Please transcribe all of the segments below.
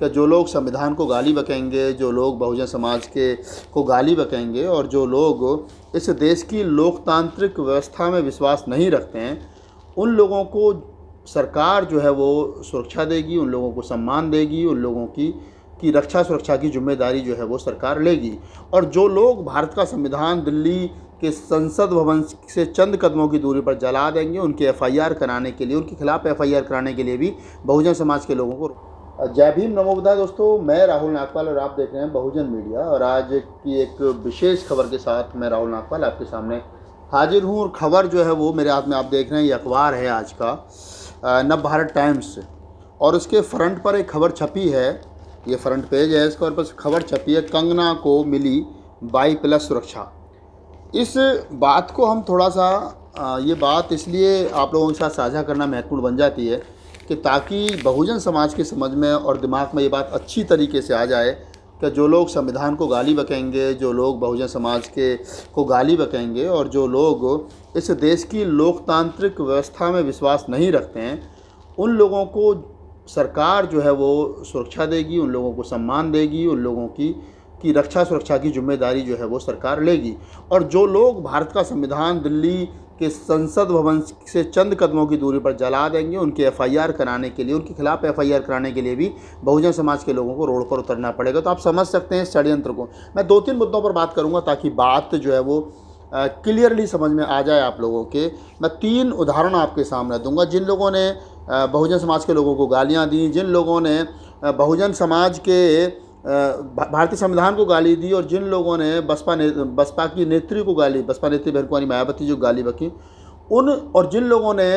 कि जो लोग संविधान को गाली बकेंगे, जो लोग बहुजन समाज के को गाली बकेंगे और जो लोग इस देश की लोकतांत्रिक व्यवस्था में विश्वास नहीं रखते हैं, उन लोगों को सरकार जो है वो सुरक्षा देगी, उन लोगों को सम्मान देगी, उन लोगों की रक्षा सुरक्षा की जिम्मेदारी जो है वो सरकार लेगी। और जो लोग भारत का संविधान दिल्ली के संसद भवन से चंद कदमों की दूरी पर जला देंगे, उनके एफआईआर कराने के लिए, उनके खिलाफ एफआईआर कराने के लिए भी बहुजन समाज के लोगों को जय भीम नमो बुद्धाय। दोस्तों, मैं राहुल नागपाल और आप देख रहे हैं बहुजन मीडिया। और आज की एक विशेष खबर के साथ मैं राहुल नागपाल आपके सामने हाजिर हूँ। और खबर जो है वो मेरे हाथ में आप देख रहे हैं, ये अखबार है आज का नवभारत टाइम्स, और उसके फ्रंट पर एक खबर छपी है। ये फ्रंट पेज है इसका, और बस खबर छपी है, कंगना को मिली 22+ सुरक्षा। इस बात को हम थोड़ा सा ये बात इसलिए आप लोगों के साथ साझा करना महत्वपूर्ण बन जाती है कि ताकि बहुजन समाज के समझ में और दिमाग में ये बात अच्छी तरीके से आ जाए कि जो लोग संविधान को गाली बकेंगे, जो लोग बहुजन समाज को गाली बकेंगे और जो लोग इस देश की लोकतांत्रिक व्यवस्था में विश्वास नहीं रखते हैं, उन लोगों को सरकार जो है वो सुरक्षा देगी, उन लोगों को सम्मान देगी, उन लोगों की रक्षा सुरक्षा की जिम्मेदारी जो है वो सरकार लेगी। और जो लोग भारत का संविधान दिल्ली के संसद भवन से चंद कदमों की दूरी पर जला देंगे, उनके एफआईआर कराने के लिए, उनके खिलाफ एफआईआर कराने के लिए भी बहुजन समाज के लोगों को रोड पर उतरना पड़ेगा। तो आप समझ सकते हैं इस षड्यंत्र को। मैं 2-3 मुद्दों पर बात करूंगा ताकि बात जो है वो क्लियरली समझ में आ जाए आप लोगों के। मैं 3 उदाहरण आपके सामने दूंगा, जिन लोगों ने बहुजन समाज के लोगों को गालियाँ दी, जिन लोगों ने बहुजन समाज के भारतीय संविधान को गाली दी, और जिन लोगों ने बसपा की नेत्री को गाली, बसपा नेत्री बहन कुमारी मायावती जो गाली बकी उन, और जिन लोगों ने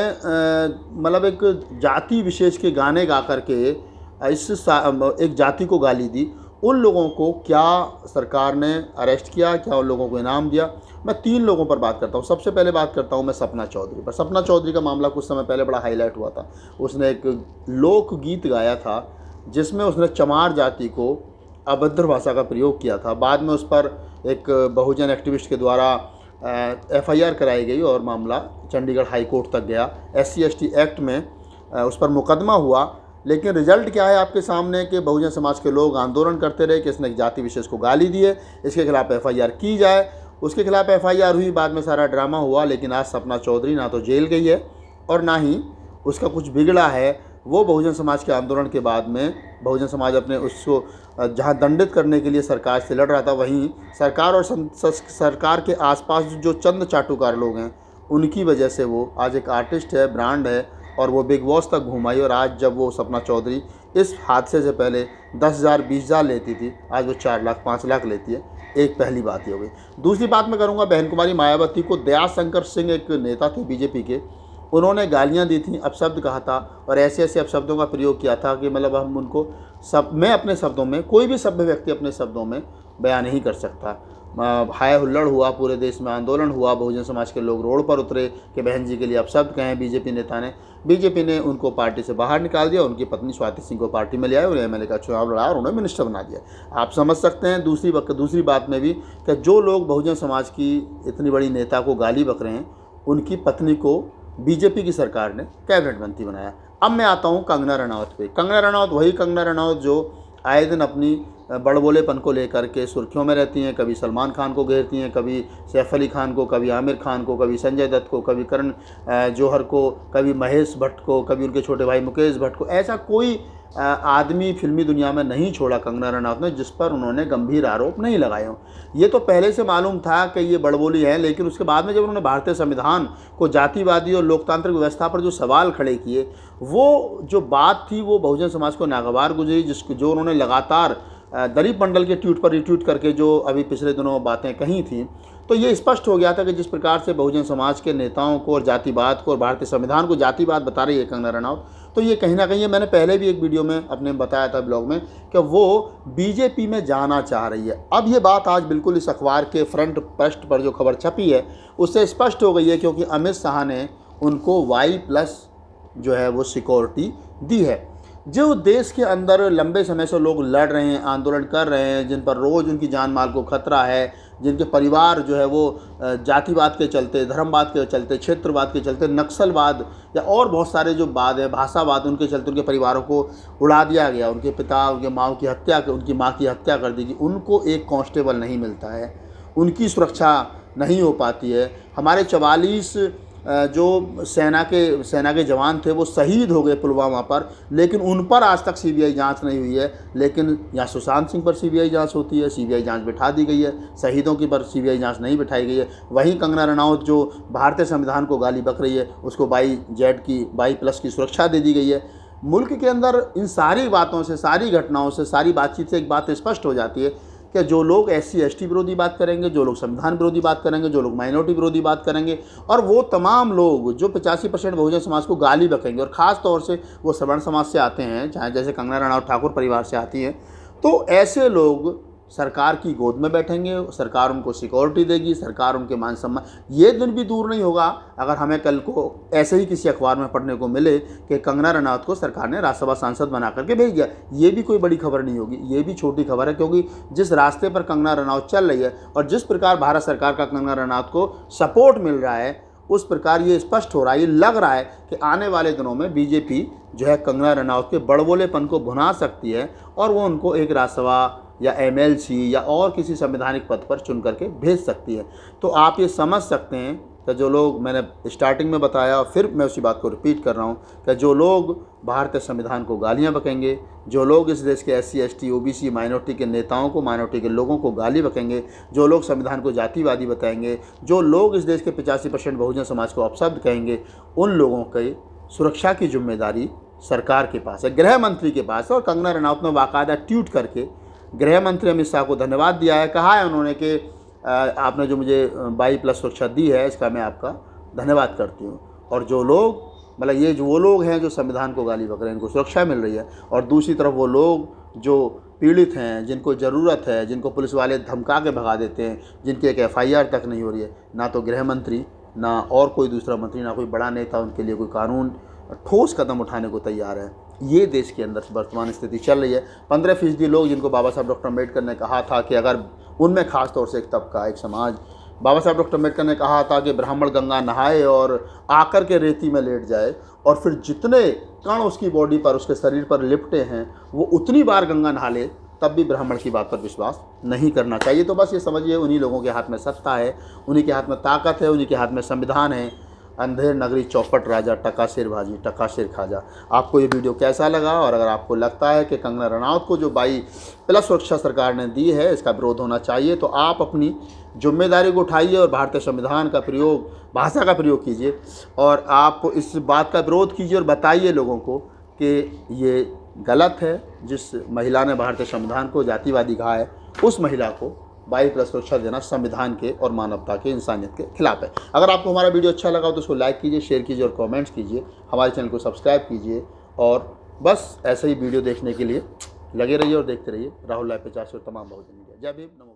मतलब एक जाति विशेष के गाने गा करके एक जाति को गाली दी, उन लोगों को क्या सरकार ने अरेस्ट किया, क्या उन लोगों को इनाम दिया? मैं 3 लोगों पर बात करता हूँ। सबसे पहले बात करता हूँ मैं सपना चौधरी पर। सपना चौधरी का मामला कुछ समय पहले बड़ा हाईलाइट हुआ था। उसने एक लोकगीत गाया था जिसमें उसने चमार जाति को अभद्र भाषा का प्रयोग किया था। बाद में उस पर एक बहुजन एक्टिविस्ट के द्वारा एफआईआर कराई गई और मामला चंडीगढ़ हाई कोर्ट तक गया। SC/ST एक्ट में उस पर मुकदमा हुआ, लेकिन रिजल्ट क्या है आपके सामने कि बहुजन समाज के लोग आंदोलन करते रहे कि इसने एक जाति विशेष को गाली दी है, इसके खिलाफ एफआईआर की जाए। उसके खिलाफ एफआईआर हुई, बाद में सारा ड्रामा हुआ, लेकिन आज सपना चौधरी ना तो जेल गई है और ना ही उसका कुछ बिगड़ा है। वो बहुजन समाज के आंदोलन के बाद में बहुजन समाज अपने उसको जहां दंडित करने के लिए सरकार से लड़ रहा था, वहीं सरकार और सरकार के आसपास जो चंद चाटुकार लोग हैं उनकी वजह से वो आज एक आर्टिस्ट है, ब्रांड है, और वो बिग बॉस तक घुमाई। और आज जब वो सपना चौधरी इस हादसे से पहले 10,000 20,000 लेती थी, आज वो 4 लाख 5 लाख लेती है। एक पहली बात ये हो गई। दूसरी बात मैं करूँगा, बहन कुमारी मायावती को दयाशंकर सिंह एक नेता थे बीजेपी के, उन्होंने गालियां दी थी, अपशब्द कहा था और ऐसे ऐसे अपशब्दों का प्रयोग किया था कि मतलब हम उनको मैं अपने शब्दों में, कोई भी सभ्य व्यक्ति अपने शब्दों में बयान नहीं कर सकता। हाय हुल्लड़ हुआ, पूरे देश में आंदोलन हुआ, बहुजन समाज के लोग रोड पर उतरे कि बहन जी के लिए अपशब्द कहें। बीजेपी ने उनको पार्टी से बाहर निकाल दिया, उनकी पत्नी स्वाति सिंह को पार्टी में ले आए, उन्हें MLA का चुनाव लड़ा और उन्हें मिनिस्टर बना दिया। आप समझ सकते हैं दूसरी बात में भी कि जो लोग बहुजन समाज की इतनी बड़ी नेता को गाली बक रहे हैं, उनकी पत्नी को बीजेपी की सरकार ने कैबिनेट मंत्री बनाया। अब मैं आता हूँ कंगना रनौत पे। कंगना रनौत वही कंगना रनौत जो आए दिन अपनी बड़बोलेपन को लेकर के सुर्खियों में रहती हैं। कभी सलमान खान को घेरती हैं, कभी सैफ अली खान को, कभी आमिर खान को, कभी संजय दत्त को, कभी करण जौहर को, कभी महेश भट्ट को, कभी उनके छोटे भाई मुकेश भट्ट को। ऐसा कोई आदमी फिल्मी दुनिया में नहीं छोड़ा कंगना रनौत ने जिस पर उन्होंने गंभीर आरोप नहीं लगाए हों। ये तो पहले से मालूम था कि ये बड़बोली है, लेकिन उसके बाद में जब उन्होंने भारतीय संविधान को जातिवादी और लोकतांत्रिक व्यवस्था पर जो सवाल खड़े किए, वो जो बात थी वो बहुजन समाज को नागवार गुजरी, जो उन्होंने लगातार दलीप मंडल के ट्वीट पर रिट्वीट करके जो अभी पिछले दिनों बातें कही थी, तो ये स्पष्ट हो गया था कि जिस प्रकार से बहुजन समाज के नेताओं को और जातिवाद को और भारतीय संविधान को जातिवाद बता रही है कंगना रनौत, तो ये कहीं ना कहीं, मैंने पहले भी एक वीडियो में अपने बताया था ब्लॉग में, कि वो बीजेपी में जाना चाह रही है। अब ये बात आज बिल्कुल इस अखबार के फ्रंट पृष्ठ पर जो खबर छपी है उससे स्पष्ट हो गई है, क्योंकि अमित शाह ने उनको Y+ जो है वो सिक्योरिटी दी है। जो देश के अंदर लंबे समय से लोग लड़ रहे हैं, आंदोलन कर रहे हैं, जिन पर रोज़ उनकी जान माल को खतरा है, जिनके परिवार जो है वो जातिवाद के चलते, धर्मवाद के चलते, क्षेत्रवाद के चलते, नक्सलवाद या और बहुत सारे जो वाद है, भाषावाद, उनके चलते उनके परिवारों को उड़ा दिया गया, उनके पिता उनके माँ की हत्या, उनकी माँ की हत्या कर दी गई, उनको एक कांस्टेबल नहीं मिलता है, उनकी सुरक्षा नहीं हो पाती है। हमारे 44 जो सेना के जवान थे वो शहीद हो गए पुलवामा पर, लेकिन उन पर आज तक सीबीआई जांच नहीं हुई है। लेकिन यहाँ सुशांत सिंह पर सीबीआई जांच होती है, सीबीआई जांच बिठा दी गई है, शहीदों की पर सीबीआई जांच नहीं बिठाई गई है। वहीं कंगना रनौत जो भारतीय संविधान को गाली बक रही है, उसको 22+ की सुरक्षा दे दी गई है। मुल्क के अंदर इन सारी बातों से, सारी घटनाओं से, सारी बातचीत से एक बात स्पष्ट हो जाती है कि जो लोग SC/ST विरोधी बात करेंगे, जो लोग संविधान विरोधी बात करेंगे, जो लोग माइनॉरिटी विरोधी बात करेंगे, और वो तमाम लोग जो 85% बहुजन समाज को गाली बकेंगे, और ख़ास तौर से वो सवर्ण समाज से आते हैं, चाहे जैसे कंगना रनौत ठाकुर परिवार से आती हैं, तो ऐसे लोग सरकार की गोद में बैठेंगे, सरकार उनको सिक्योरिटी देगी, सरकार उनके मान सम्मान। ये दिन भी दूर नहीं होगा अगर हमें कल को ऐसे ही किसी अखबार में पढ़ने को मिले कि कंगना रनौत को सरकार ने राज्यसभा सांसद बना करके भेज दिया। ये भी कोई बड़ी खबर नहीं होगी, ये भी छोटी खबर है, क्योंकि जिस रास्ते पर कंगना रनौत चल रही है और जिस प्रकार भारत सरकार का कंगना रनौत को सपोर्ट मिल रहा है, उस प्रकार ये स्पष्ट हो रहा है, ये लग रहा है कि आने वाले दिनों में बीजेपी जो है कंगना रनौत के बड़बोलेपन को भुना सकती है और वो उनको एक राज्यसभा या MLC या और किसी संवैधानिक पद पर चुन करके भेज सकती है। तो आप ये समझ सकते हैं कि जो लोग, मैंने स्टार्टिंग में बताया और फिर मैं उसी बात को रिपीट कर रहा हूँ, कि जो लोग भारतीय संविधान को गालियाँ बकेंगे, जो लोग इस देश के SC/ST OBC माइनॉरिटी के नेताओं को, माइनॉरिटी के लोगों को गाली बकेंगे, जो लोग संविधान को जातिवादी बताएंगे, जो लोग इस देश के 85% बहुजन समाज को अपशब्द कहेंगे, उन लोगों की सुरक्षा की जिम्मेदारी सरकार के पास है, गृह मंत्री के पास है। और कंगना रनौत ने बाकायदा ट्वीट करके गृह मंत्री अमित शाह को धन्यवाद दिया है, कहा है उन्होंने कि आपने जो मुझे 22+ सुरक्षा दी है, इसका मैं आपका धन्यवाद करती हूँ। और जो लोग, मतलब ये जो वो लोग हैं जो संविधान को गाली बक रहे हैं, इनको सुरक्षा मिल रही है, और दूसरी तरफ वो लोग जो पीड़ित हैं, जिनको ज़रूरत है, जिनको पुलिस वाले धमका के भगा देते हैं, जिनकी एक FIR तक नहीं हो रही है, ना तो गृह मंत्री, ना और कोई दूसरा मंत्री, ना कोई बड़ा नेता उनके लिए कोई कानून ठोस कदम उठाने को तैयार है। ये देश के अंदर वर्तमान स्थिति चल रही है। 15% लोग जिनको बाबा साहब डॉक्टर अम्बेडकर ने कहा था कि अगर उनमें खास तौर से एक तबका, एक समाज, बाबा साहब डॉक्टर अम्बेडकर ने कहा था कि ब्राह्मण गंगा नहाए और आकर के रेती में लेट जाए, और फिर जितने कण उसकी बॉडी पर, उसके शरीर पर लिपटे हैं, वो उतनी बार गंगा नहा ले, तब भी ब्राह्मण की बात पर विश्वास नहीं करना चाहिए। तो बस ये समझिए, उन्हीं लोगों के हाथ में सत्ता है, उन्हीं के हाथ में ताकत है, उन्हीं के हाथ में संविधान है। अंधेर नगरी चौपट राजा, टकाशेर भाजी टकाशेर खाजा। आपको ये वीडियो कैसा लगा? और अगर आपको लगता है कि कंगना रनौत को जो 22+ सुरक्षा सरकार ने दी है, इसका विरोध होना चाहिए, तो आप अपनी जिम्मेदारी को उठाइए और भारतीय संविधान का प्रयोग, भाषा का प्रयोग कीजिए, और आप इस बात का विरोध कीजिए और बताइए लोगों को कि ये गलत है। जिस महिला ने भारतीय संविधान को जातिवादी कहा है, उस महिला को 22+ सुरक्षा देना संविधान के और मानवता के, इंसानियत के खिलाफ है। अगर आपको हमारा वीडियो अच्छा लगा तो उसको लाइक कीजिए, शेयर कीजिए और कमेंट्स कीजिए। हमारे चैनल को सब्सक्राइब कीजिए, और बस ऐसे ही वीडियो देखने के लिए लगे रहिए और देखते रहिए राहुल लाइव 50 और तमाम बहुजन मीडिया। जय भीम, नमो।